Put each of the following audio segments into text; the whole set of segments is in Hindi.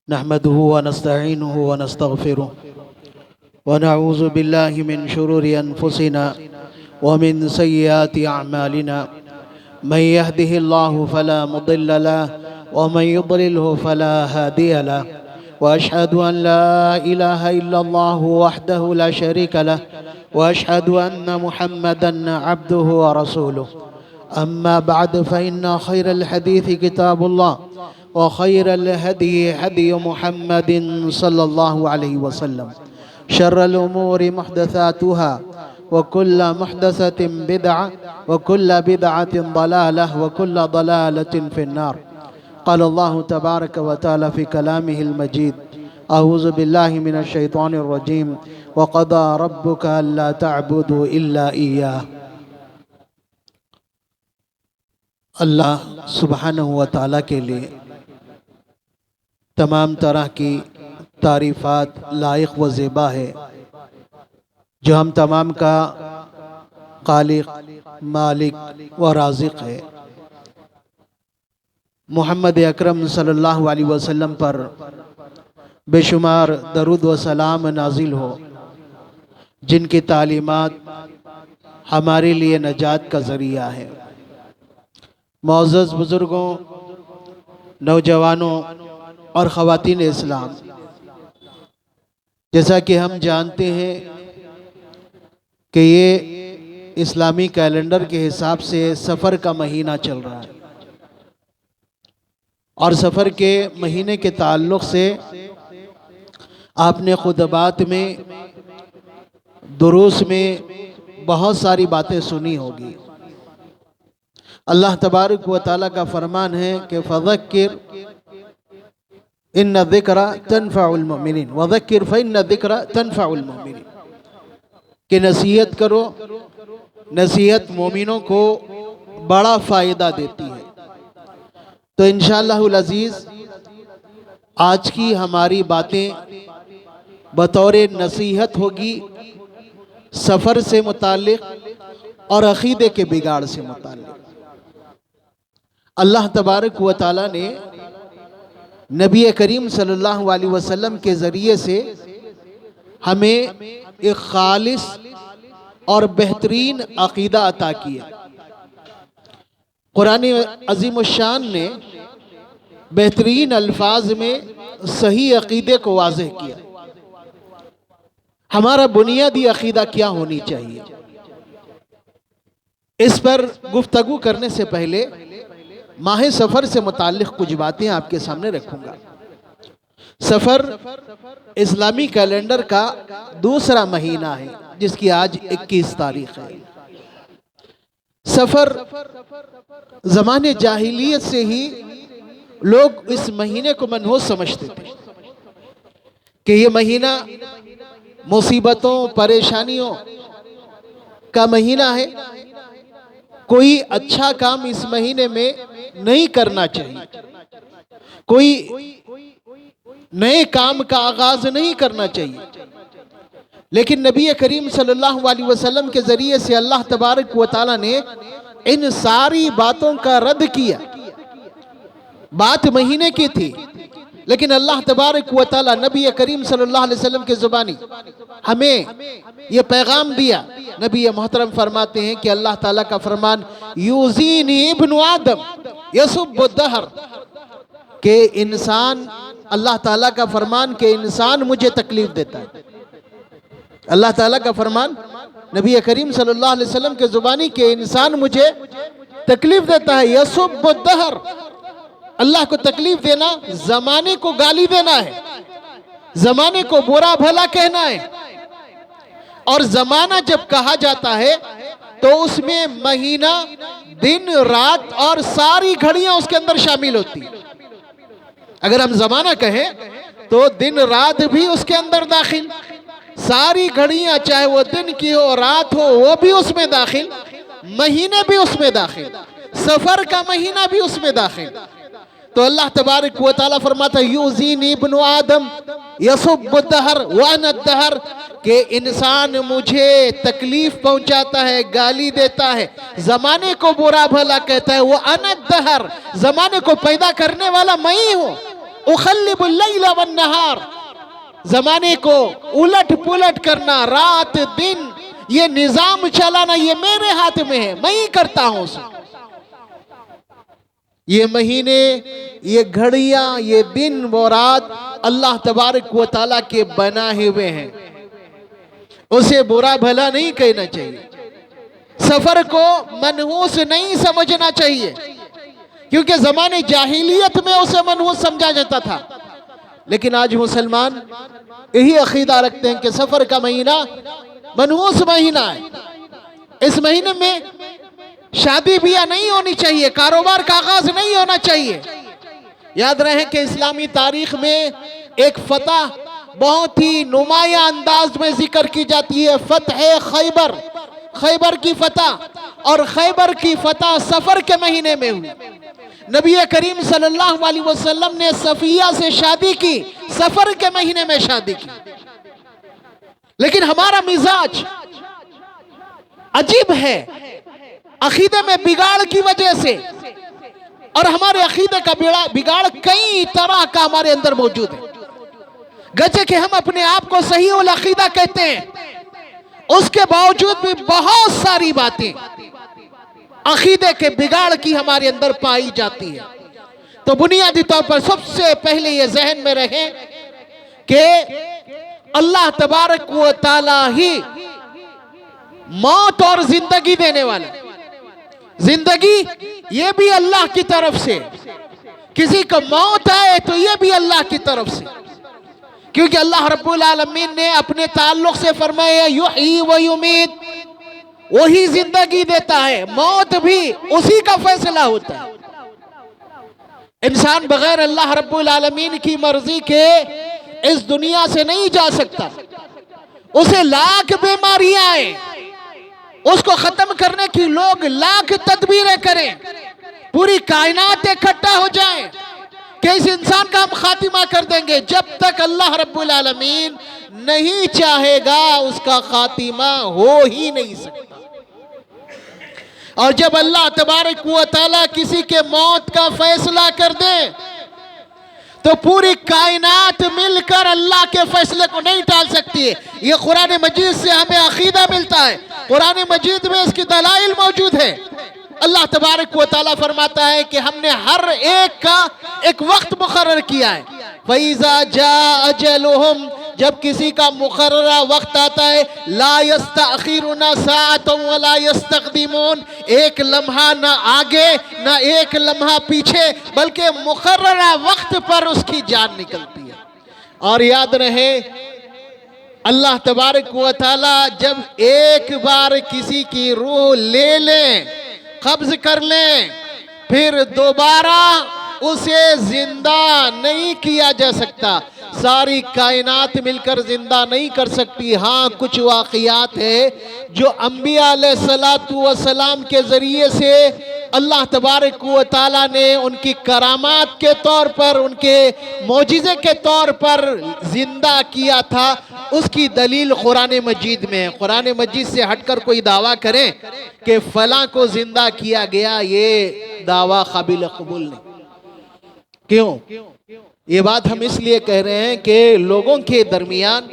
नहमदुहु व नस्तईनुहु व नस्तगफिरुह व नऊज़ु बिल्लाहि मिन शुरूरि अनफुसिना व मिन सय्यिआति अअमालिना मन यहदिहिल्लाहु फला मुदिल्ल लहु व मन युद्लिलहु फला हादिय लहु व अशहदु अन ला इलाहा इल्लल्लाहु वहदहु ला शरीका लहु व अशहदु अन्न मुहम्मदन अब्दुहु व रसूलुहु अम्मा बअद फ़इन्न खैरल हदीस किताबुल्लाह व खैरल हदी हदी मुहम्मदिन सल्लल्लाहु अलैहि वसल्लम शर्रल उमूरि मुहदसातुहा व कुल्ल मुहदसतिन बिदअह व कुल्ल बिदअतिन दलालह व कुल्ल दलालतिन फिन्नार क़ाल अल्लाहु तबारक व तआला फ़ी कलामिहिल मजीद अऊज़ु बिल्लाहि मिनश शैतानिर रजीम व क़दा रब्बुका अल्ला तअबुदू इल्ला इय्याह। अल्लाह सुब्हानहु व तआला के लिए तमाम तरह की तारीफ़ात लायक व ज़ेबा है, जो हम तमाम का खालिक, मालिक व राज़िक़ है। मोहम्मद अकरम सल्लल्लाहु अलैहि वसल्लम पर बेशुमार दरूद व सलाम नाजिल हो, जिनकी तालीमात हमारे लिए नजात का ज़रिया है। मौज़ूज़ बुज़ुर्गों, नौजवानों और ख़वातीन इस्लाम, जैसा कि हम जानते हैं कि ये इस्लामी कैलेंडर के हिसाब से सफ़र का महीना चल रहा है और सफ़र के महीने के ताल्लुक़ से आपने खुतबात में, दुरूस में बहुत सारी बातें सुनी होगी। अल्लाह तबारक व तआला का फरमान है कि फ़ज़क्किर इन्न ज़िक्रा तनफ़उल मुमिनीन व ज़क्किर फ़इन्न ज़िक्रा तनफ़उल मुमिनीन, कि नसीहत करो, नसीहत मोमिनों को बड़ा फ़ायदा देती है। तो इंशाअल्लाहुल अज़ीज़ आज की हमारी बातें बतौर नसीहत होगी सफ़र से मुताल्लिक़ और अक़ीदे के बिगाड़ से मुताल्लिक़। अल्लाह तबारक व तआला ने नबी करीम सल्लल्लाहु अलैहि वसल्लम के ज़रिए से हमें एक खालिस और बेहतरीन अक़ीदा अता किया। कुरान अज़ीमुश्शान ने बेहतरीन अल्फाज में सही अक़ीदे को वाज़ेह किया। हमारा बुनियादी अक़ीदा क्या होनी चाहिए, इस पर गुफ्तगू करने से पहले माह सफ़र से मुताल्लिक़ कुछ बातें आपके सामने रखूँगा। सफ़र इस्लामी कैलेंडर का दूसरा महीना है, जिसकी आज 21 तारीख़ है। सफ़र ज़माने जाहिलियत से ही लोग इस महीने को मनहूस समझते थे कि ये महीना मुसीबतों, परेशानियों का महीना है, कोई अच्छा काम इस महीने में नहीं करना चाहिए, कोई नए काम का आगाज नहीं करना चाहिए। लेकिन नबी करीम सल्लल्लाहु अलैहि वसल्लम के ज़रिए से अल्लाह तबारक व तआला ने इन सारी बातों का रद्द किया। बात महीने की थी, लेकिन अल्लाह तबारक व तआला नबी करीम सल्लल्लाहु अलैहि वसल्लम के ज़ुबानी हमें ये पैगाम दिया। नबी मोहतरम फरमाते हैं कि अल्लाह ताला का फरमान यूज़ीनी इब्नु आदम यसुब्बु दहर, के इंसान, अल्लाह ताला का फरमान के इंसान मुझे तकलीफ देता है। अल्लाह ताला का फरमान नबी करीम सल्लल्लाहु अलैहि वसल्लम के ज़ुबानी के इंसान मुझे तकलीफ देता है। यसुब्बु दहर, अल्लाह को तकलीफ देना ज़माने को गाली देना है, ज़माने को बुरा भला कहना है। और ज़माना जब कहा जाता है तो उसमें महीना, दिन, रात और सारी घड़ियां उसके अंदर शामिल होती हैं। अगर हम ज़माना कहें तो दिन रात भी उसके अंदर दाखिल, सारी घड़ियां चाहे वो दिन की हो, रात हो, वो भी उसमें दाखिल, महीने भी उसमें दाखिल, सफ़र का महीना भी उसमें दाखिल। तो अल्लाह तबारक व तआला फरमाता है यूज़ीनी इब्नु आदम यसुब्बु दहर व अना दहर, के इंसान मुझे तकलीफ पहुंचाता है, गाली देता है, जमाने को बुरा भला कहता है। वो अना दहर, जमाने को पैदा करने वाला मैं ही हूं। उखल्लिबुल लैला वन नहार, जमाने को उलट पुलट करना, रात दिन ये निजाम चलाना ये मेरे हाथ में है, मैं ही करता हूं उसे। ये महीने, ये घड़ियां, ये दिन व रात अल्लाह तबारक व तआला के बनाए हुए हैं, उसे बुरा भला नहीं कहना चाहिए। सफर को मनहूस नहीं समझना चाहिए, क्योंकि जमाने जाहिलियत में उसे मनहूस समझा जाता था। लेकिन आज मुसलमान यही अकीदा रखते हैं कि सफर का महीना मनहूस महीना है। इस महीने में शादी ब्याह नहीं होनी चाहिए, कारोबार का आगाज नहीं होना चाहिए। याद रहे कि इस्लामी तारीख में एक फतह बहुत ही नुमाया अंदाज में जिक्र की जाती है, फतह खैबर, खैबर की फतह। और खैबर की फतह सफर के महीने में हुई। नबी करीम सल्लल्लाहु अलैहि वसल्लम ने सफिया से शादी की, सफर के महीने में शादी की। लेकिन हमारा मिजाज अजीब है, अकीदे में बिगाड़ की वजह से, और हमारे अकीदे का बिगाड़ कई तरह का हमारे अंदर मौजूद है। गजे कि हम अपने आप को सही उल अकीदा कहते हैं, उसके बावजूद भी बहुत सारी बातें अकीदे के बिगाड़ की हमारे अंदर पाई जाती है। तो बुनियादी तौर पर सबसे पहले ये जहन में रहे कि अल्लाह तबारक व तआला ही मौत और जिंदगी देने वाला। जिंदगी ये भी अल्लाह की तरफ से, किसी को मौत आए तो ये भी अल्लाह की तरफ से, क्योंकि अल्लाह रब्बुल आलमीन ने अपने ताल्लुक से फरमाया युही व युमीत, वही जिंदगी देता है, मौत भी उसी का फैसला होता है। इंसान बगैर अल्लाह रब्बुल आलमीन की मर्जी के इस दुनिया से नहीं जा सकता। उसे लाख बीमारियां आए, उसको खत्म करने की लोग लाख तदबीरें करें, पूरी कायनात इकट्ठा हो जाए कि इस इंसान का हम खातिमा कर देंगे, जब तक अल्लाह रब्बुल आलमीन नहीं चाहेगा उसका खातिमा हो ही नहीं सकता। और जब अल्लाह तबारक व तआला किसी के मौत का फैसला कर दे तो पूरी कायनात मिलकर अल्लाह के फैसले को नहीं टाल सकती है। ये कुरान मजीद से हमें अकीदा मिलता है, कुरान मजीद में इसकी दलाइल मौजूद है। अल्लाह तबारक व तआला फरमाता है कि हमने हर एक का एक वक्त मुकर्रर किया है। फैज़ा जा अजलुहुम, जब किसी का मुकर्ररा वक्त आता है, ला यस्तअखिरुना साअतन वला यस्तक़दिमून, एक लम्हा ना आगे ना एक लम्हा पीछे, बल्कि मुकर्ररा वक्त पर उसकी जान निकलती है। और याद रहे अल्लाह तबारक व तआला जब एक बार किसी की रूह ले लें, कब्ज कर लें, फिर दोबारा उसे जिंदा नहीं किया जा सकता। सारी कायनात मिलकर जिंदा नहीं कर सकती। हाँ, कुछ वाक़ियात है जो अंबिया अलैहिस्सलातु वस्सलाम के ज़रिए से अल्लाह तबारक व तआला ने उनकी करामात के तौर पर, उनके मौजिज़े के तौर पर जिंदा किया था। उसकी दलील कुरान मजीद में है। कुरान मजीद से हटकर कोई दावा करे कि फलां को जिंदा किया गया, ये दावा काबिल कबूल नहीं। क्यों? ये बात हम इसलिए कह रहे हैं कि लोगों के दरमियान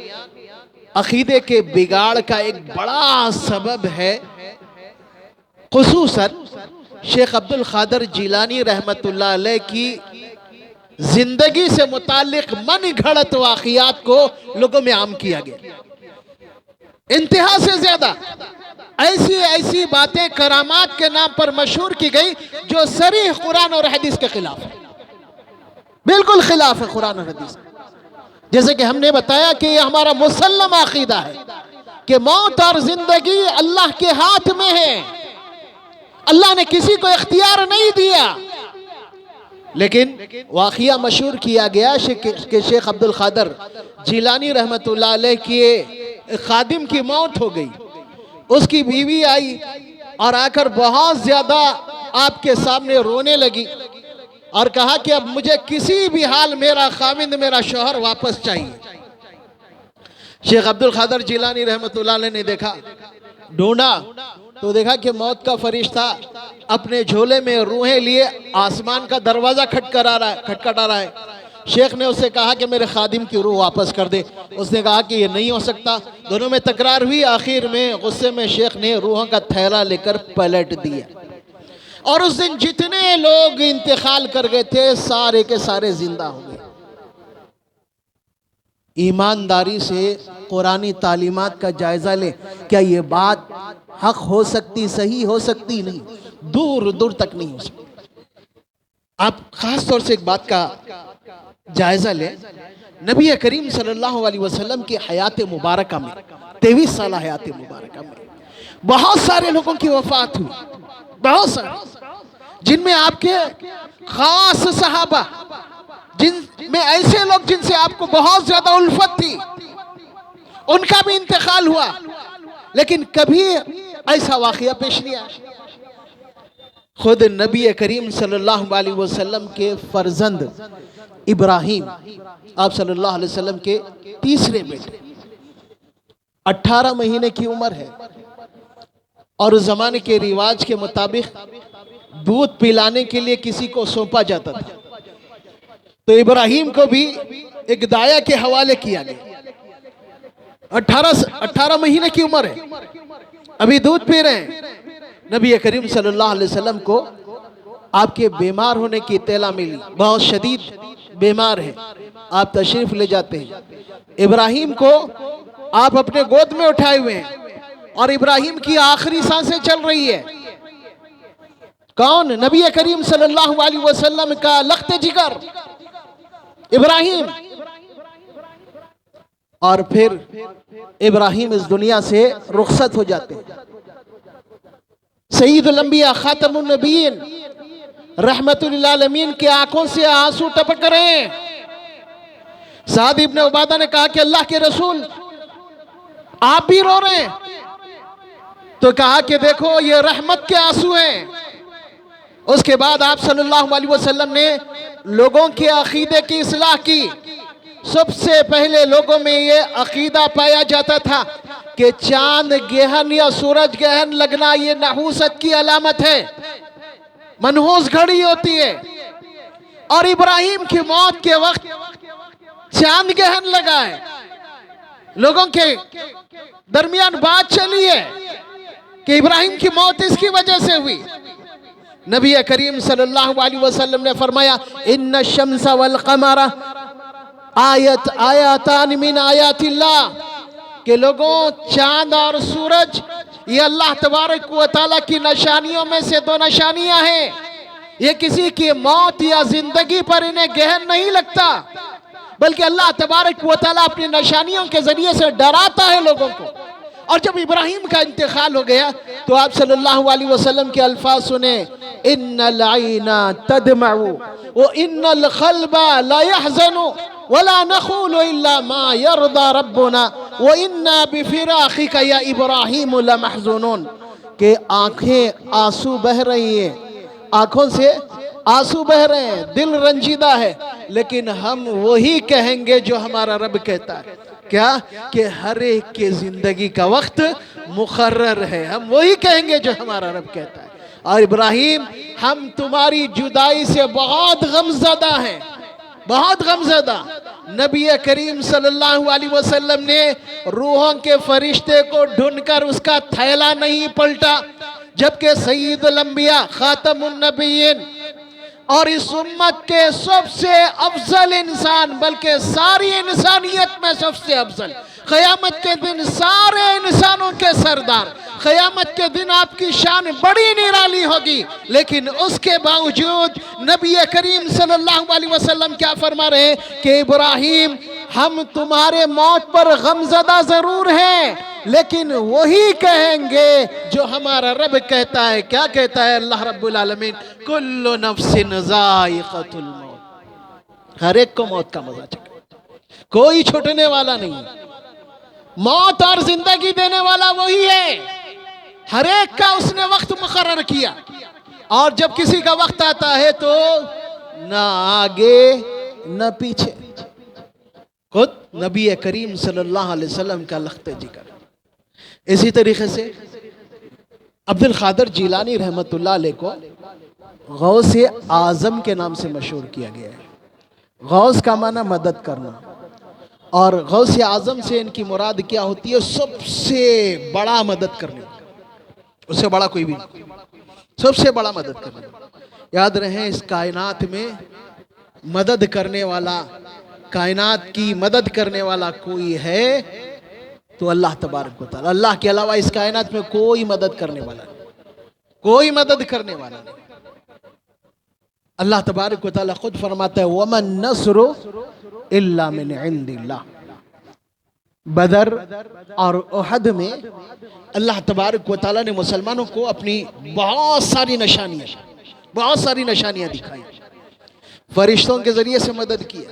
अकीदे के बिगाड़ का एक बड़ा सबब है, खुसूसन शेख अब्दुल कादिर जिलानी रहमतुल्लाह अलैह की जिंदगी से मुताल्लिक मन घड़त वाक़ियात को लोगों में आम किया गया। इंतहा से ज्यादा ऐसी ऐसी बातें करामात के नाम पर मशहूर की गई जो सरीह कुरान और हदीस के खिलाफ है, बिल्कुल खिलाफ है कुरान और हदीस। जैसे कि हमने बताया कि ये हमारा मुसल्लम अकीदा है कि मौत और जिंदगी अल्लाह के हाथ में है। अल्लाह ने किसी को इख्तियार नहीं दिया। लेकिन वाक़िया मशहूर किया गया कि शेख अब्दुल कादिर जिलानी रहमतुल्लाह अलैह की खादिम की मौत हो गई। उसकी बीवी आई और आकर बहुत ज्यादा आपके सामने रोने लगी और कहा कि अब मुझे किसी भी हाल मेरा खामिंद, मेरा शौहर वापस चाहिए। शेख अब्दुल कादिर जिलानी रहमतुल्लाह अलैह ने देखा, ढूंढा तो देखा कि मौत का फरिश्ता अपने झोले में रूहें लिए आसमान का दरवाजा खटखटा रहा है। शेख ने उससे कहा कि मेरे खादिम की रूह वापस कर दे। उसने कहा कि ये नहीं हो सकता। दोनों में तकरार हुई। आखिर में गुस्से में शेख ने रूहों का थैला लेकर पलट दिया और उस दिन जितने लोग इंतकाल कर गए थे सारे के सारे जिंदा हो गए। ईमानदारी से कुरानी तालीमात का जायजा ले, क्या ये बात हक हो सकती, सही हो सकती? नहीं, दूर दूर तक नहीं हो सकती। आप खास तौर से एक बात का जायजा लें, नबी करीम सल्लल्लाहु अलैहि वसल्लम की हयात मुबारका में 23 साल हयात मुबारका में बहुत सारे लोगों की वफात हुई, बहुत सारे, जिनमें आपके खास सहाबा, जिनमें ऐसे लोग जिनसे आपको बहुत ज्यादा उल्फत थी, उनका भी इंतकाल हुआ। लेकिन कभी ऐसा वाकया पेश नहीं आया। खुद नबी करीम सल्लल्लाहु अलैहि वसल्लम के फर्जंद इब्राहिम, आप सल्लल्लाहु अलैहि वसल्लम के तीसरे बेटे, 18 महीने की उम्र है और उस जमाने के रिवाज के मुताबिक दूध पिलाने के लिए किसी को सौंपा जाता था, तो इब्राहिम को भी एक दाया के हवाले किया गया। 18 महीने की उम्र है, अभी दूध पी रहे हैं। नबी करीम सल्लल्लाहु अलैहि वसल्लम को आपके बीमार होने की इत्तला मिली, बहुत शदीद बीमार है। आप तशरीफ ले जाते हैं, इब्राहिम को आप अपने गोद में उठाए हुए हैं और इब्राहिम की आखिरी सांसें चल रही है। कौन? नबी करीम सल्लल्लाहु अलैहि वसल्लम का लख्त जिगर इब्राहिम। और फिर इब्राहिम इस दुनिया से रुखसत हो जाते हैं। सईदुल अंबिया खातमुन नबीयीन रहमतुल लिल आलमीन की आंखों से आंसू टपक रहे हैं। साद इब्ने उबादा ने कहा कि अल्लाह के रसूल आप भी रो रहे हैं? तो कहा कि देखो ये रहमत के आंसू हैं। उसके बाद आप सल्लल्लाहु अलैहि वसल्लम ने लोगों के अकीदे की इस्लाह की। सबसे पहले लोगों में ये अकीदा पाया जाता था कि चांद गहन या सूरज गहन लगना ये नहूसत की अलामत है, मनहूस घड़ी होती है। और इब्राहिम की मौत के वक्त चांद गहन लगा है। लोगों के दरमियान बात चली है कि इब्राहिम की मौत इसकी वजह से हुई। नबी करीम सल्लल्लाहु अलैहि वसल्लम ने फरमाया, इन्ना शम्स वल कमरा आयातान मिन आयातिल्लाह, के लोगों चांद और सूरज ये अल्लाह तबारक व तआला की निशानियों में से दो निशानियां हैं। ये किसी की मौत या जिंदगी पर इन्हें गहन नहीं लगता, बल्कि अल्लाह तबारक व तआला अपनी निशानियों के जरिए से डराता है लोगों को। और जब इब्राहिम का इंतकाल हो गया तो आप सल्लल्लाहु अलैहि वसल्लम के अल्फाज सुने, इन्नल आइना तदमउ व इन्नल क़ल्बा ला यहज़नु वला नक़ूलु इल्ला मा यरदा रब्बुना व इन्ना बिफ़िराक़िका या इब्राहिम लमहज़ूनून, के आंखें आंसू बह रही हैं, आंखों से आंसू बह रहे हैं, दिल रंजीदा है, लेकिन हम वही कहेंगे जो हमारा रब कहता है। क्या? कि हर एक के जिंदगी का वक्त मुकर्रर है, हम वही कहेंगे जो हमारा रब कहता है। और इब्राहिम, हम तुम्हारी जुदाई से बहुत गमज़दा हैं, बहुत गमज़दा। नबी करीम सल्लल्लाहु अलैहि वसल्लम ने रूहों के फरिश्ते को ढूंढकर उसका थैला नहीं पलटा, जबकि सय्यदुल अंबिया खातमुन नबिय्यीन और इस उम्मत के सबसे अफजल इंसान, बल्कि सारी इंसानियत में सबसे अफजल, क़यामत के दिन सारे इंसानों के सरदार, क़यामत के दिन आपकी शान बड़ी निराली होगी। लेकिन उसके बावजूद नबी करीम सल्लल्लाहु अलैहि वसल्लम क्या फरमा रहे हैं कि इब्राहिम, हम तुम्हारे मौत पर गमज़दा ज़रूर हैं, लेकिन वही कहेंगे जो हमारा रब कहता है। क्या कहता है अल्लाह रब्बुल आलमीन? कुल्लु नफ्सिन ज़ाइक़तुल मौत, हर एक को मौत का मजा चखा, कोई छूटने वाला नहीं। मौत और जिंदगी देने वाला वही है, हर एक का उसने वक्त मुकर्रर किया। और जब किसी का वक्त आता है तो ना आगे न पीछे। खुद नबी करीम सल्लल्लाहु अलैहि वसल्लम का लख्त जिगर। इसी तरीके से अब्दुल कादिर जिलानी रहमतुल्लाह अलैह को गौसे आजम के नाम से मशहूर किया गया है। गौस का माना मदद करना, और गौस आजम से इनकी मुराद क्या होती है? सबसे बड़ा मदद करने वाला, उससे बड़ा कोई भी नहीं, सबसे बड़ा मदद करने वाला। याद रहे, इस कायनात में मदद करने वाला, कायनात की मदद करने वाला कोई है तो अल्लाह तबारक व तआला। अल्लाह के अलावा इस कायनात में कोई मदद करने वाला नहीं, कोई मदद करने वाला नहीं। अल्लाह तबारक व तआला खुद फरमाता है, वमन नस्रु इल्ला मिन इंदिल्लाह। बदर और उहद में अल्लाह तबारक व तआला ने मुसलमानों को अपनी बहुत सारी निशानियां दिखाई, फरिश्तों के जरिए से मदद की।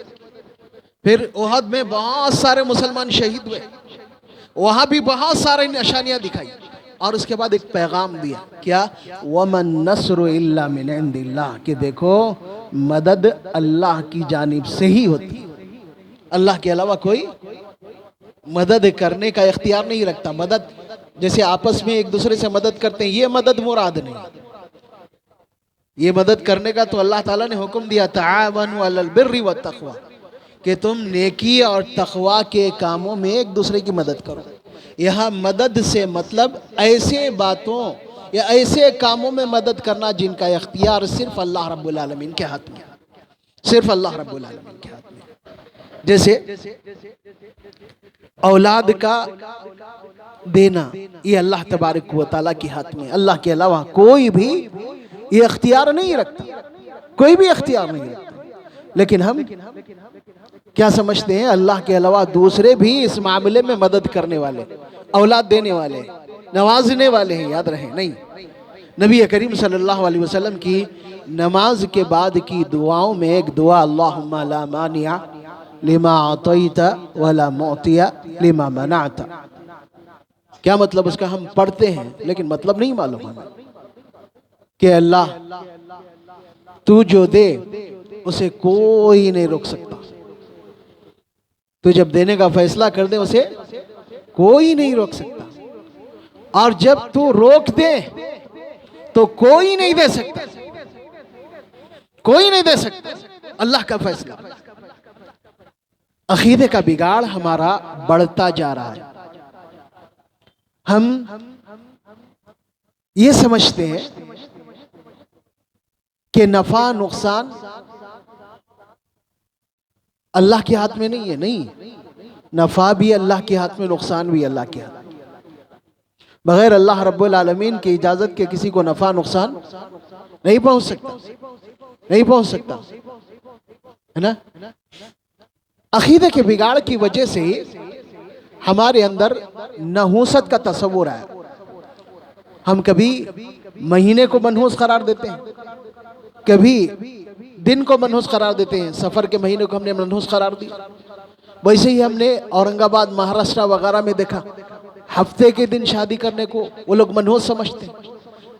फिर उहद में बहुत सारे मुसलमान शहीद हुए, वहां भी बहुत सारी निशानियां दिखाई, और उसके बाद एक पैगाम दिया, क्या? वमन नस्रु इल्ला मिन इंदिल्लाह, कि देखो मदद अल्लाह की जानिब से ही होती है, अल्लाह के अलावा कोई मदद करने का इख्तियार नहीं रखता। मदद जैसे आपस में एक दूसरे से मदद करते हैं, ये मदद मुराद नहीं। ये मदद करने का तो अल्लाह ताला ने हुक्म दिया, तआवनु अलल बिर्रि व तक़वा, कि तुम नेकी और तक़वा के कामों में एक दूसरे की मदद करो। यहाँ मदद से मतलब ऐसे बातों या ऐसे कामों में मदद करना जिनका इख्तियार सिर्फ अल्लाह रब्बुल आलमीन के हाथ में है, सिर्फ अल्लाह रब्बुल आलमीन के हाथ में। जैसे औलाद का देना, ये अल्लाह तबारक व तआला के हाथ में, अल्लाह के अलावा कोई भी ये इख्तियार नहीं रखता, कोई भी इख्तियार नहीं रखता। लेकिन हम क्या समझते हैं? अल्लाह के अलावा दूसरे भी इस मामले में मदद करने वाले, औलाद देने वाले, नवाजने वाले हैं। याद रहे, नहीं, नबी करीम सल्लल्लाहु अलैहि वसल्लम की नमाज के बाद की दुआओं में एक दुआ, अल्लाहुम्मा ला मानिया लिमा अतैता वला मुअतिया लिमा मनाता। क्या मतलब उसका? हम पढ़ते हैं लेकिन मतलब नहीं मालूम हमें कि अल्लाह तू जो दे उसे कोई नहीं रोक सकता, तू जब देने का फैसला कर दे उसे कोई नहीं रोक सकता, और जब तू रोक दे तो कोई नहीं दे सकता, कोई नहीं दे सकता। अल्लाह का फैसला। अकीदे का बिगाड़ हमारा बढ़ता जा रहा है। हम ये समझते हैं कि नफा नुकसान अल्लाह के हाथ में नहीं है। नहीं, नफा भी अल्लाह के हाथ में, नुकसान भी अल्लाह के हाथ में। बगैर अल्लाह रब्बुल आलमीन की इजाजत के किसी को नफा नुकसान नहीं पहुंच सकता, नहीं पहुंच सकता, है ना। अकीदे के बिगाड़ की वजह से ही हमारे अंदर नहूसत का तस्वुर है। हम कभी महीने को मनहूस करार देते हैं, कभी दिन को मनहूस करार देते हैं। सफर के महीने को हमने मनहूस करार दिया। वैसे ही हमने औरंगाबाद, महाराष्ट्र वगैरह में देखा, हफ्ते के दिन शादी करने को वो लोग मनहूस समझते हैं।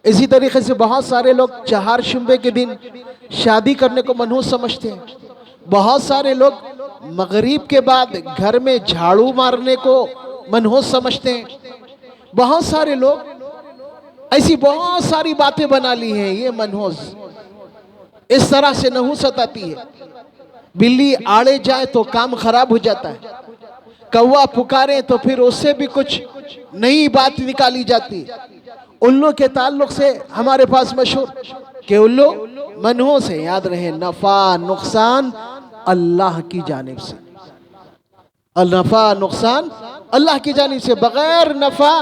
इसी तरीके से बहुत सारे लोग चहार शुम्बे के दिन शादी करने को मनहूस समझते हैं। बहुत सारे लोग मगरिब के बाद घर में झाड़ू मारने को मनहूस समझते हैं। बहुत सारे लोग ऐसी बहुत सारी बातें बना ली हैं, ये मनहूस। इस तरह से नहूसत आती है। बिल्ली आड़े जाए तो काम खराब हो जाता है, कौवा पुकारे तो फिर उससे भी कुछ नई बात निकाली जाती है। उल्लू के ताल्लुक से हमारे पास मशहूर कि उल्लू मनहूस है। याद रहे, नफा नुकसान अल्लाह की जानिब से, नफा नुकसान अल्लाह की जानिब से। बगैर नफा,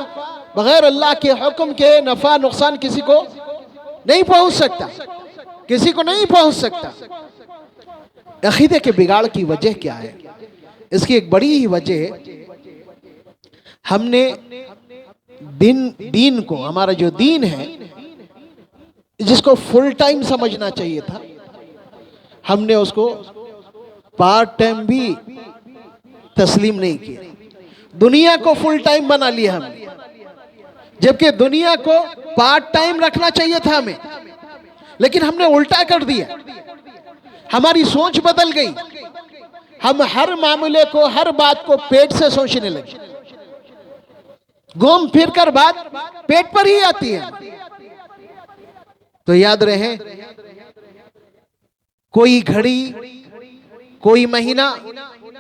बगैर अल्लाह के हुक्म के नफा नुकसान किसी को नहीं पहुंच सकता, किसी को नहीं पहुंच सकता। अकीदे के बिगाड़ की वजह क्या है? इसकी एक बड़ी ही वजह, हमने दीन को, हमारा जो दीन है जिसको फुल टाइम समझना चाहिए था, हमने उसको पार्ट टाइम भी तस्लीम नहीं किया। दुनिया को फुल टाइम बना लिया हमने, जबकि दुनिया को पार्ट टाइम रखना चाहिए था हमें, लेकिन हमने उल्टा कर दिया। हमारी सोच बदल गई। हम हर मामले को, हर बात को पेट से सोचने लगे। घूम फिर कर बात पेट पर ही आती है। तो याद रहे, कोई घड़ी कोई महीना,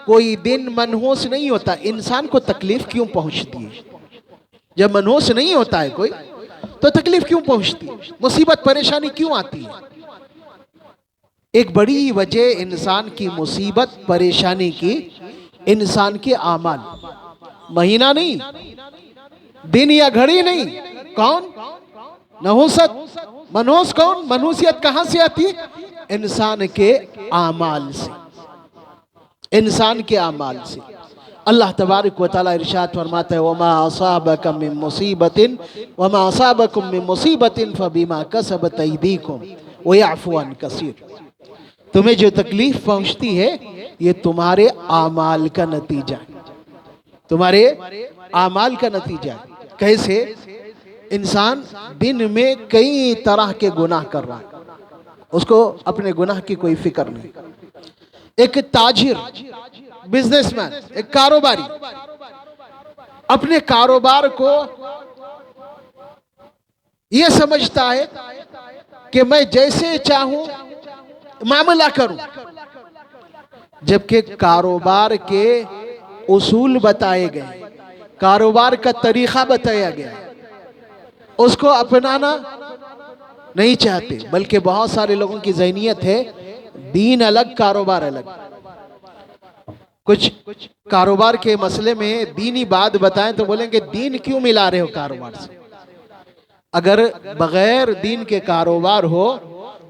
कोई दिन मनहूस नहीं होता। इंसान को तकलीफ क्यों पहुंचती है? जब मनहूस नहीं होता है कोई, तो तकलीफ क्यों पहुंचती है? मुसीबत परेशानी क्यों आती है? एक बड़ी वजह इंसान की मुसीबत परेशानी की इंसान के आमाल, महीना नहीं, दिन या घड़ी नहीं। कौन? नहुसत। मनहूस कौन? मनहूसियत कहां से आती है? इंसान के आमाल से, इंसान के आमाल से। अल्लाह तबारक व तआला इरशाद फरमाता है, वमा असाबकुम मिन मुसीबतिन वमा असाबकुम मिन मुसीबतिन फबिमा कसबत अयदीकुम व यअफू अन कसीर। तुम्हें जो तकलीफ पहुंचती है ये तुम्हारे आमाल का नतीजा है, तुम्हारे आमाल का नतीजा है। कैसे? इंसान दिन में कई तरह के गुनाह कर रहा है, उसको अपने गुनाह की कोई फिक्र नहीं। एक ताजिर, बिजनेसमैन, एक कारोबारी अपने कारोबार को यह समझता है कि मैं जैसे चाहूं मामला करूं, जबकि कारोबार के उसूल बताए गए, कारोबार का तरीका बताया गया, उसको अपनाना नहीं चाहते। बल्कि बहुत सारे लोगों की ज़हनियत है दीन अलग कारोबार अलग। कुछ कारोबार के मसले में दीनी बात बताएं तो बोलेंगे दीन क्यों मिला रहे हो कारोबार से? अगर बगैर दीन के कारोबार हो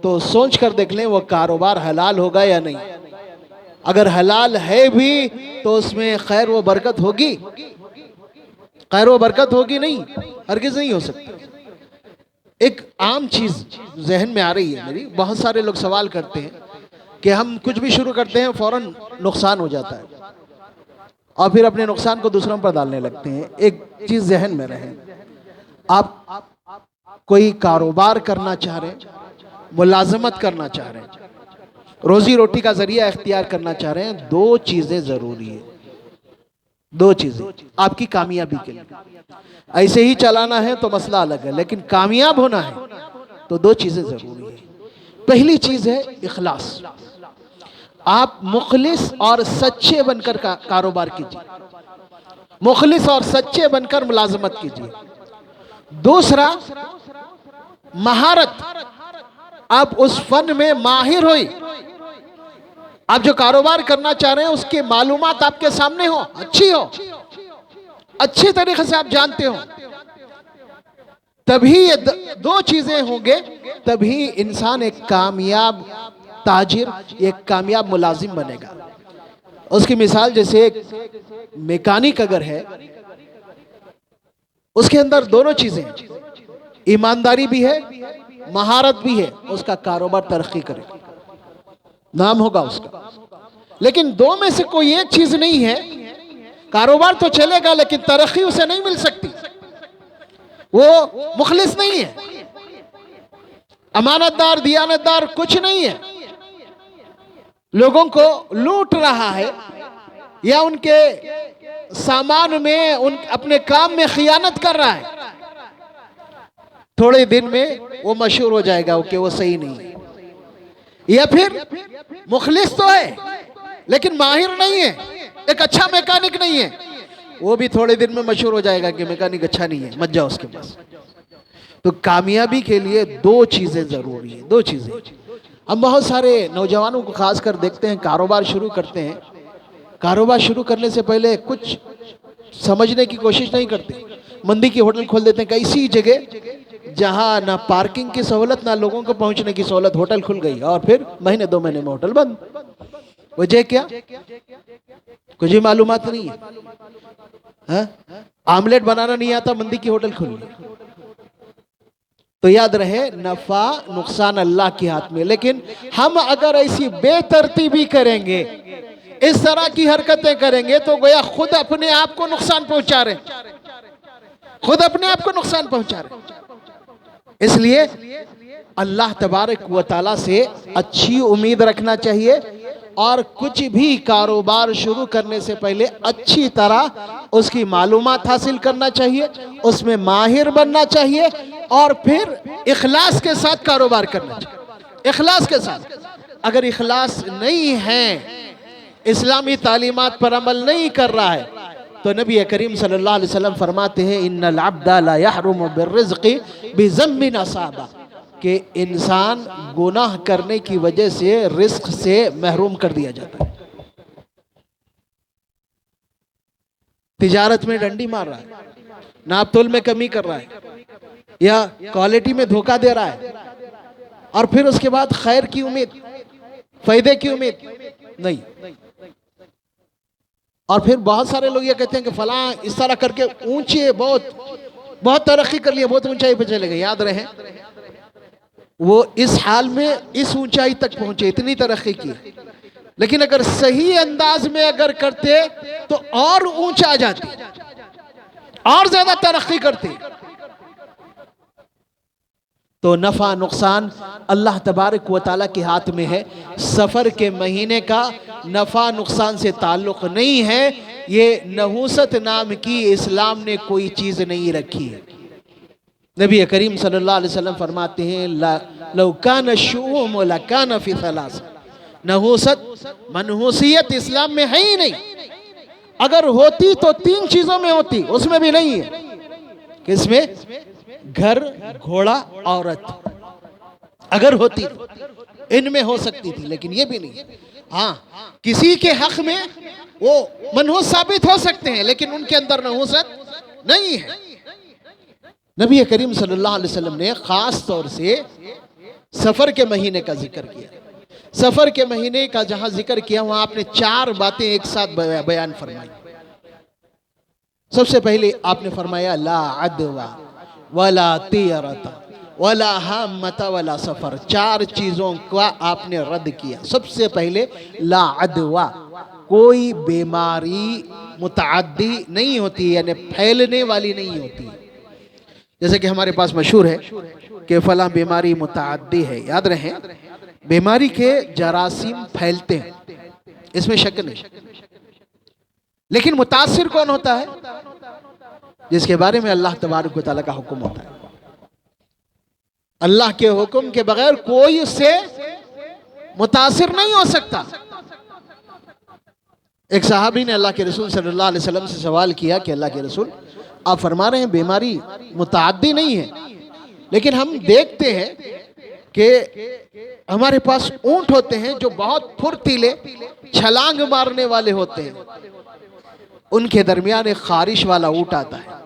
तो सोच कर देख लें वो कारोबार हलाल होगा या नहीं। अगर हलाल है भी तो उसमें खैर व बरकत होगी? खैर व बरकत होगी नहीं, हरगिज़ नहीं हो सकती। एक आम चीज जहन में आ रही है मेरी, बहुत सारे लोग सवाल करते हैं कि हम कुछ भी शुरू करते हैं फौरन नुकसान हो जाता है और फिर अपने नुकसान को दूसरों पर डालने लगते हैं। एक चीज जहन में रहे, आप कोई कारोबार करना चाह रहे हैं, मुलाजमत करना चाह रहे हैं, रोजी रोटी का जरिया इख्तियार करना चाह रहे हैं, दो चीजें जरूरी है। दो चीजें आपकी कामयाबी के लिए। ऐसे ही चलाना है तो मसला अलग है, लेकिन कामयाब होना है तो दो चीजें जरूरी है। पहली चीज है इखलास। आप मुखलिस और सच्चे बनकर कारोबार कीजिए, मुखलिस और सच्चे बनकर मुलाजमत कीजिए। दूसरा, महारत, आप उस फन में माहिर होइए। आप जो कारोबार करना चाह रहे हैं उसकी मालूमात आपके सामने हो, अच्छी हो, अच्छे तरीके से आप जानते हो, तभी ये दो चीजें होंगे, तभी इंसान एक कामयाब ताजिर, एक कामयाब मुलाजिम बनेगा। उसकी मिसाल जैसे एक मैकेनिक अगर है, उसके अंदर दोनों चीजें, ईमानदारी भी है, महारत भी है, उसका कारोबार तरक्की करेगा, नाम होगा उसका। लेकिन दो में से कोई एक चीज नहीं है, कारोबार तो चलेगा लेकिन तरक्की उसे नहीं मिल सकती, वो मुखलिस नहीं है, अमानतदार, दियानतदार कुछ नहीं है, लोगों को लूट रहा है या उनके सामान में, उन अपने काम में खियानत कर रहा है। थोड़े दिन में वो मशहूर हो जाएगा कि वो सही नहीं है। या फिर मुखलिस तो है लेकिन माहिर नहीं है, एक अच्छा मैकेनिक नहीं है, वो भी थोड़े दिन में मशहूर हो जाएगा कि मैकेनिक अच्छा नहीं है, मत जाओ उसके पास। तो कामयाबी के लिए दो चीजें जरूरी है, दो चीजें। हम बहुत सारे नौजवानों को खास कर देखते हैं, कारोबार शुरू करते हैं, कारोबार शुरू करने से पहले कुछ समझने की कोशिश नहीं करते, मंदी की होटल खोल देते हैं कैसी जगह जहां ना पार्किंग की सहूलत ना लोगों को पहुंचने की सहूलत, होटल खुल गई और फिर महीने दो महीने में होटल बंद। वजह क्या? कुछ भी मालूमात नहीं है, आमलेट बनाना नहीं आता, मंदी की होटल खुल गई। तो याद रहे नफा नुकसान अल्लाह के हाथ में। लेकिन हम अगर ऐसी बेतरतीबी करेंगे, इस तरह की हरकतें करेंगे तो गोया खुद अपने आप को नुकसान पहुंचा रहे, खुद अपने आप को नुकसान पहुंचा रहे। इसलिए अल्लाह तबारक व तआला से अच्छी उम्मीद रखना चाहिए और कुछ भी कारोबार शुरू करने से पहले अच्छी तरह उसकी मालूमात हासिल करना चाहिए, उसमें माहिर बनना चाहिए और फिर इखलास के साथ कारोबार करना चाहिए, इखलास के साथ। अगर इखलास नहीं है इस्लामी तालीमात पर अमल नहीं कर रहा है, तो नबी करीम सल्लल्लाहु अलैहि वसल्लम फरमाते हैं इन्नल अब्दा ला यहरुमु बिर्रिज़्क़ि बिज़म्बिन असाबा, कि इंसान गुनाह करने की वजह से रिस्क से महरूम कर दिया जाता है। तिजारत में डंडी मार रहा है, नाप तोल में कमी कर रहा है, या क्वालिटी में धोखा दे रहा है, और फिर उसके बाद खैर की उम्मीद, फायदे की उम्मीद नहीं। और फिर बहुत सारे लोग ये कहते हैं कि फलां इस तरह करके ऊंचे बहुत तरक्की कर लिया, बहुत ऊंचाई पे चले गए। याद रहे वो इस हाल में इस ऊंचाई तक पहुंचे, इतनी तरक्की की, लेकिन अगर सही अंदाज में अगर करते तो और ऊंचा जाते, और ज्यादा तरक्की करते। तो नफा नुकसान अल्लाह तबारक व तआला के हाथ में है। सफर के महीने का नफा नुकसान से ताल्लुक नहीं है। ये नहूसत नाम की इस्लाम ने कोई चीज नहीं रखी है। नबी करीम सल्लल्लाहु अलैहि वसल्लम फरमाते हैं लौ कान शुऊम लकान फी सलास, नहूसत मनहूसियत इस्लाम में है ही नहीं। अगर होती तो 3 चीजों में होती, उसमें भी नहीं है। किसमें? घर, घोड़ा, औरत। अगर होती इनमें हो सकती थी, लेकिन ये भी नहीं। हाँ, किसी के हक में वो मनहूस साबित हो सकते हैं, लेकिन उनके अंदर नहूसत नहीं है। नबी करीम सल्लल्लाहु अलैहि वसल्लम ने खास तौर से सफर के महीने का जिक्र किया। सफर के महीने का जहां जिक्र किया वहां आपने 4 बातें एक साथ बयान फरमाई। सबसे पहले आपने फरमाया ला अदवा वला तियरता वला हामता वला सफर। 4 चीजों का आपने रद्द किया। सबसे पहले ला अदवा, कोई बीमारी मुतअद्दी नहीं होती, यानी फैलने वाली नहीं होती। जैसे कि हमारे पास मशहूर है कि फला बीमारी मुतअद्दी है। याद रहे, बीमारी के जरासीम फैलते हैं, इसमें शक नहीं, लेकिन मुतासिर कौन होता है? जिसके बारे में अल्लाह तबारक व तआला का हुक्म होता है। अल्लाह के हुक्म के बगैर कोई उससे मुतासिर नहीं हो सकता। एक सहाबी ने अल्लाह के रसूल सल्लल्लाहु अलैहि वसल्लम से सवाल किया कि अल्लाह के रसूल, आप फरमा रहे हैं बीमारी मुतअद्दी नहीं है, लेकिन हम देखते हैं कि हमारे पास ऊंट होते हैं जो बहुत फुर्तीले, छलांग मारने वाले होते हैं। उनके दरमियान एक खारिश वाला ऊंट आता है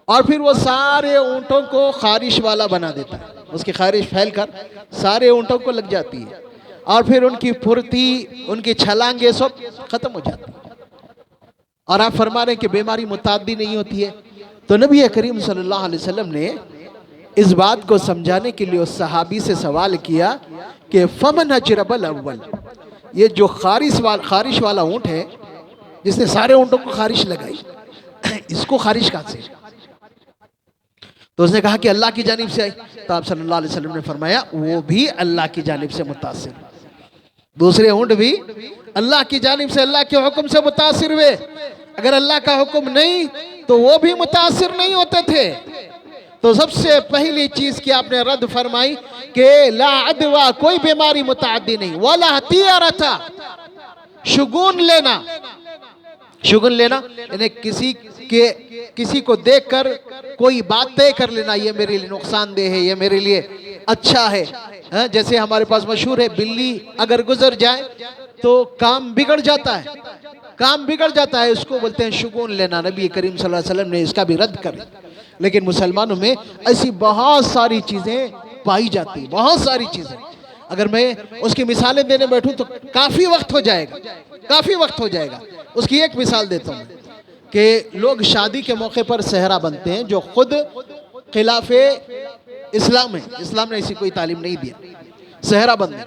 और फिर वो सारे ऊंटों को खारिश वाला बना देता है। उसकी खारिश फैलकर सारे ऊंटों को लग जाती है और फिर उनकी फुर्ती, उनकी छलांगे सब खत्म हो जाती है। और आप फरमा रहे हैं कि बीमारी मुतअद्दी नहीं होती है। तो नबी करीम सल्लल्लाहु अलैहि वसल्लम ने इस बात को समझाने के लिए उस सहाबी से सवाल किया कि फमन अजरबल अव्वल, ये जो खारिश वाला ऊंट है जिसने सारे ऊंटों को खारिश लगाई, इसको खारिश कहां से? तो उसने कहा कि अल्लाह की जानिब से आई। तो आप सल्लल्लाहु अलैहि वसल्लम ने फरमाया वो भी अल्लाह की जानिब से मुतासिर, दूसरे ऊंट भी अल्लाह की जानिब से, अल्लाह के हुक्म से मुतासिर हुए। अगर अल्लाह का हुक्म नहीं तो वो भी मुतासिर नहीं होते थे। तो सबसे पहली चीज की आपने रद्द फरमाई कि ला अदवा, कोई बीमारी मुतअद्दी नहीं, वला तियरता, शुगुन लेना। शुगुन लेना यानी किसी को देखकर कोई बात तय कर लेना, ये मेरे लिए नुकसानदेह है, ये मेरे लिए अच्छा है। जैसे हमारे पास मशहूर है, बिल्ली अगर गुजर जाए तो काम बिगड़ जाता है, काम बिगड़ जाता है, उसको बोलते हैं शुगुन लेना। नबी करीम सल्लल्लाहु अलैहि वसल्लम ने इसका भी रद्द कर। लेकिन मुसलमानों में ऐसी बहुत सारी चीजें पाई जाती, बहुत सारी चीजें। अगर मैं उसकी मिसालें देने बैठूं तो काफी वक्त हो जाएगा, काफी वक्त हो जाएगा। उसकी एक मिसाल देता हूं कि लोग शादी के मौके पर सेहरा बनते हैं, जो खुद खिलाफे इस्लाम है। इस्लाम ने ऐसी कोई तालीम नहीं दिया सेहरा बनने।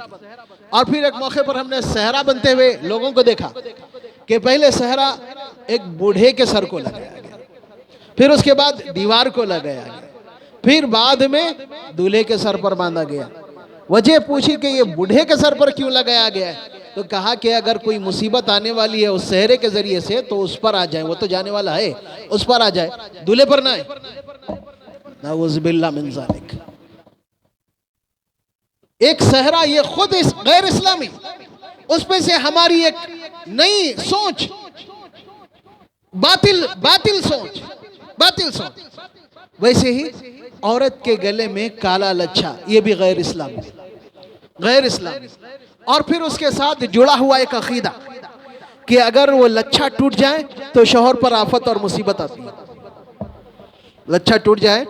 और फिर एक मौके पर हमने सेहरा बनते हुए लोगों को देखा कि पहले सेहरा एक बूढ़े के सर को लगाया गया, फिर उसके बाद दीवार को लगाया गया, फिर बाद में दूल्हे के सर पर बांधा गया। वजह पूछी कि ये बूढ़े के सर पर क्यों लगाया गया है? तो कहा कि अगर कोई मुसीबत आने वाली है उस सेहरे के जरिए से तो उस पर आ जाए, वो तो जाने वाला है, उस पर आ जाए, दूल्हे पर ना आए। नाउज़ुबिल्लाह मिन ज़ालिक। एक सेहरा ये खुद गैर इस्लामी, उस पे से हमारी एक नई सोच, बातिल बातिल सोच, बातिल सोच। वैसे ही औरत के गले में काला लच्छा, ये भी गैर इस्लामी, गैर इस्लामी। और फिर उसके साथ जुड़ा हुआ एक अकीदा कि अगर वो लच्छा टूट जाए तो शौहर पर आफत और मुसीबत आती है। लच्छा टूट जाए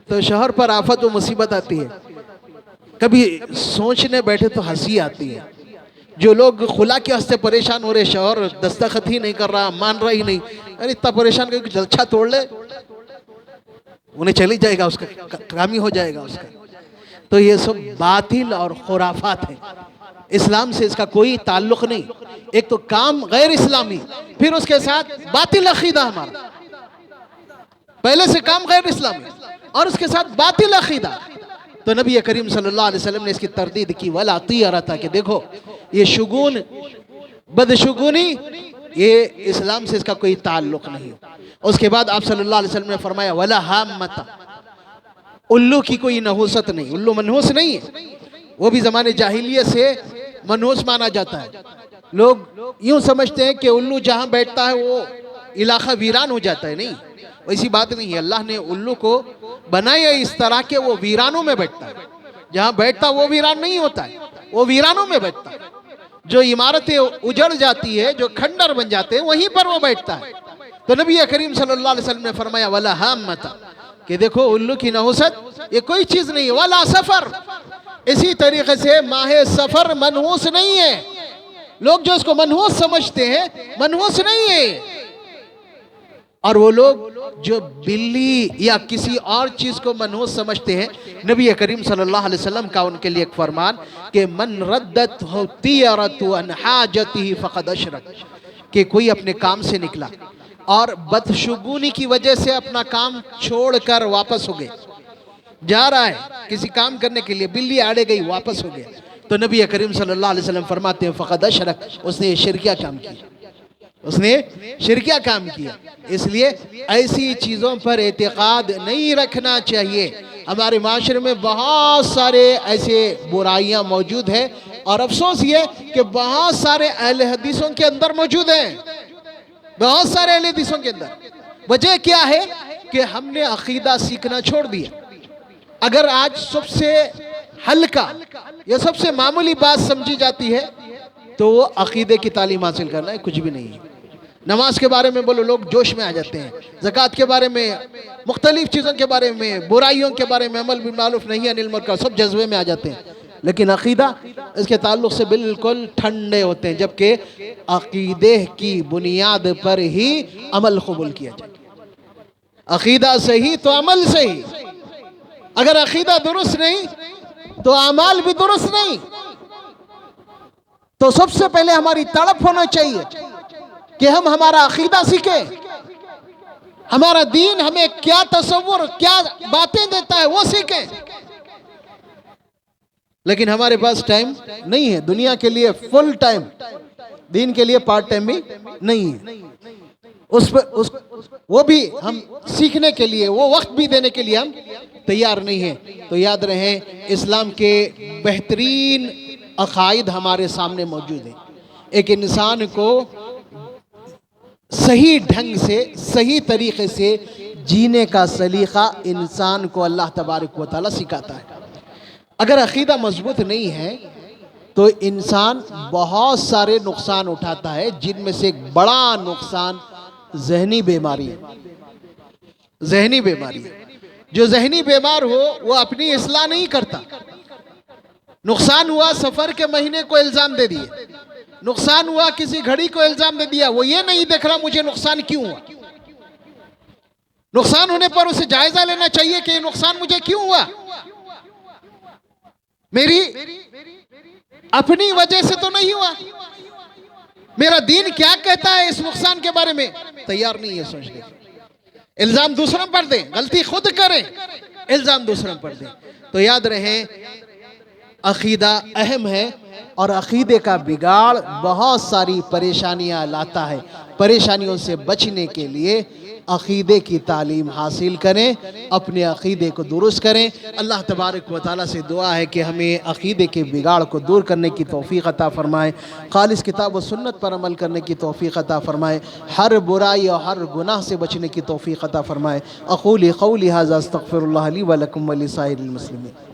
तो शौहर पर आफत और मुसीबत आती है। कभी सोचने बैठे तो हंसी आती है। जो लोग खुला के वास्ते परेशान हो रहे, शौहर दस्तखत ही नहीं कर रहा, मान रहा ही नहीं, अरे इतना परेशान करके लच्छा तोड़ ले, उन्हें चली जाएगा, उसका काम ही हो जाएगा उसका। तो ये सब बातिल और खुराफात है, इस्लाम से इसका कोई ताल्लुक नहीं। एक तो काम गैर इस्लामी, फिर उसके साथ बातिल अकीदा हमारा, पहले से काम गैर इस्लामी और उसके साथ बातिल अकीदा। तो नबी करीम सल्लल्लाहु अलैहि वसल्लम ने इसकी तरदीद की, वला तियरता, कि देखो ये शुगून, बदशुगूनी, ये इस्लाम से इसका कोई ताल्लुक नहीं। उसके बाद आप सल्लल्लाहु अलैहि वसल्लम ने फरमाया, वला हामता, उल्लू की कोई नहुसत नहीं, उल्लू मनहूस नहीं है। वो भी ज़माने जाहिलियत से मनहूस माना जाता है। लोग यूं समझते हैं कि उल्लू जहां बैठता है वो इलाका वीरान हो जाता है, नहीं, वैसी बात नहीं है। अल्लाह ने उल्लू को बनाया इस तरह के वो वीरानों में बैठता है। जहां बैठता वो वीरान नहीं होता है, वो वीरानों में बैठता है। जो इमारतें उजड़ जाती है, जो खंडर बन जाते हैं, वहीं पर वो बैठता है। तो नबी करीम सल्लल्लाहु अलैहि वसल्लम ने फरमाया, वला हामता, कि देखो उल्लू की नहुसत ये कोई चीज नहीं है। वला सफर, इसी तरीके से माहे सफर मनहूस नहीं है। लोग जो इसको मनहूस समझते हैं, मनहूस नहीं है। और वो लोग जो बिल्ली या किसी और चीज को मनहूस समझते हैं, नबी करीम सल्लल्लाहु अलैहि वसल्लम का उनके लिए एक फरमान कि मन रद्दत हो तियरतु अन हाजतिही फक़द अशरक, कि कोई अपने काम से निकला और बदशुगूनी की वजह से अपना काम छोड़कर वापस हो गया, जा रहा है किसी काम करने के लिए, बिल्ली आड़े गई, वापस हो गया, तो नबी करीम सल्लल्लाहु अलैहि वसल्लम फरमाते हैं, फक़द अशरक, उसने शिरकिया काम किया, उसने शिरकिया काम किया। इसलिए ऐसी चीज़ों पर एतकाद नहीं रखना चाहिए। हमारे माशरे में बहुत सारे ऐसे बुराइयां मौजूद है और अफसोस ये कि बहुत सारे अहले हदीसों के अंदर मौजूद हैं, बहुत सारे अहले हदीसों के अंदर। वजह क्या है कि हमने अकीदा सीखना छोड़ दिया। अगर आज सबसे हल्का या सबसे मामूली बात समझी जाती है तो वो अकीदे की तालीम हासिल करना है, कुछ भी नहीं है। नमाज के बारे में बोलो, लोग जोश में आ जाते हैं। ज़कात के बारे में, मुख्तलिफ चीज़ों के बारे में, बुराइयों के बारे में, अमल बिल मारूफ नही अनिल मुनकर, सब जज्बे में आ जाते हैं। लेकिन अकीदा, इसके ताल्लुक से बिल्कुल ठंडे होते हैं, जबकि अकीदे की बुनियाद पर ही अमल कबूल किया जाए। अकीदा सही तो अमल सही, अगर अकीदा दुरुस्त नहीं तो अमाल भी दुरुस्त नहीं। तो सबसे पहले हमारी तड़प होना चाहिए कि हम हमारा अकीदा सीखें, हमारा दीन हमें क्या तसव्वुर, क्या बातें देता है वो सीखें। लेकिन हमारे पास टाइम नहीं है दुनिया के लिए फुल टाइम, दीन के लिए पार्ट टाइम भी नहीं है। वो भी हम सीखने के लिए, वो वक्त भी देने के लिए हम तैयार नहीं है। तो याद रहे, इस्लाम के बेहतरीन अकायद हमारे सामने मौजूद है। एक इंसान को सही ढंग से, सही तरीके से जीने का सलीका इंसान को अल्लाह तबारक व तआला सिखाता है। अगर अकीदा मजबूत नहीं है तो इंसान बहुत सारे नुकसान उठाता है, जिनमें से एक बड़ा नुकसान जहनी बीमारी है। जहनी बीमारी है। जो जहनी बीमार हो वो अपनी इस्लाह नहीं करता। नुकसान हुआ, सफर के महीने को इल्जाम दे दिए, नुकसान हुआ, किसी घड़ी को इल्जाम दे दिया, वो ये नहीं देख रहा मुझे नुकसान क्यों हुआ। नुकसान होने पर उसे जायजा लेना चाहिए कि ये नुकसान मुझे क्यों हुआ, मेरी अपनी वजह से तो नहीं हुआ, मेरा दीन क्या कहता है इस नुकसान के बारे में। तैयार नहीं है सोचने। इल्जाम दूसरों पर दें, गलती खुद करें, इल्जाम दूसरों पर दें। तो याद रहे, अकीदा अहम है और अकीदे का बिगाड़ बहुत सारी परेशानियां लाता है। परेशानियों से बचने के लिए अक़ीदे की तालीम हासिल करें, अपने अक़ीदे को दुरुस्त करें। अल्लाह तबारक व तआला से दुआ है कि हमें अक़ीदे के बिगाड़ को दूर करने की तौफ़ीक़ अता फ़रमाए, ख़ालिस किताब व सुन्नत पर अमल करने की तौफ़ीक़ अता फ़रमाए, हर बुराई और हर गुनाह से बचने की तौफ़ीक़ अता फ़रमाए। अक़ूलु क़ौली हाज़ा अस्तग़फ़िरुल्लाह ली व लकुम व लिसाइरिल मुस्लिमीन।